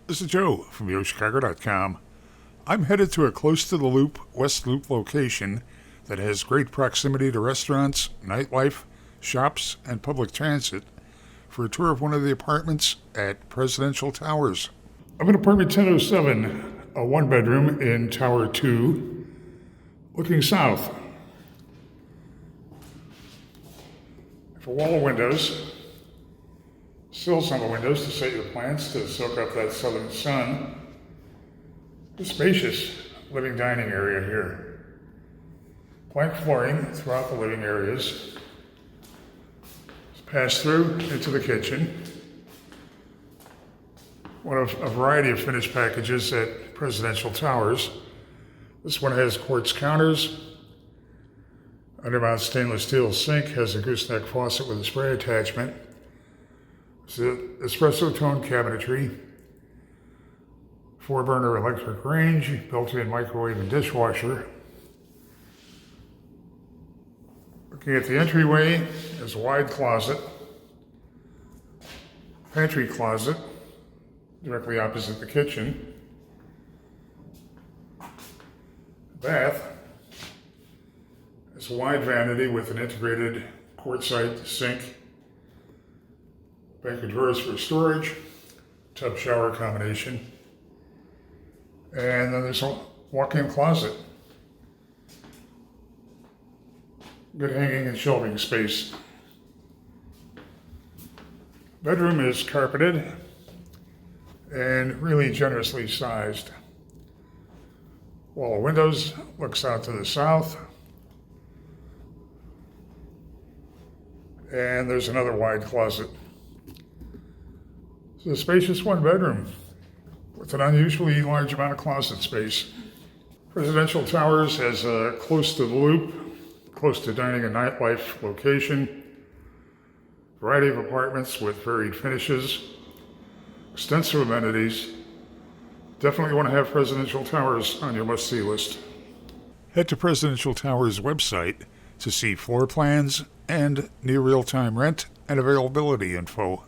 This is Joe from YoChicago.com. I'm headed to a close to the Loop, West Loop location that has great proximity to restaurants, nightlife, shops, and public transit for a tour of one of the apartments at Presidential Towers. I'm in apartment 1007, a one-bedroom in Tower 2, looking south. A wall of windows, sills on the windows to set your plants to soak up that southern sun. A spacious living dining area here. Plank flooring throughout the living areas. Pass through into the kitchen. One of a variety of finished packages at Presidential Towers. This one has quartz counters. Undermount stainless steel sink has a gooseneck faucet with a spray attachment. It's an espresso tone cabinetry. 4-burner electric range, built-in microwave and dishwasher. Looking at the entryway, there's a wide closet. Pantry closet, directly opposite the kitchen. Bath. It's a wide vanity with an integrated quartzite sink, bank of drawers for storage, tub shower combination, and then there's a walk-in closet. Good hanging and shelving space. Bedroom is carpeted and really generously sized. Wall of windows looks out to the south. And there's another wide closet. It's a spacious one bedroom with an unusually large amount of closet space. Presidential Towers has a close to the Loop, close to dining and nightlife location. Variety of apartments with varied finishes, extensive amenities. Definitely want to have Presidential Towers on your must-see list. Head to Presidential Towers website to see floor plans and near real-time rent and availability info.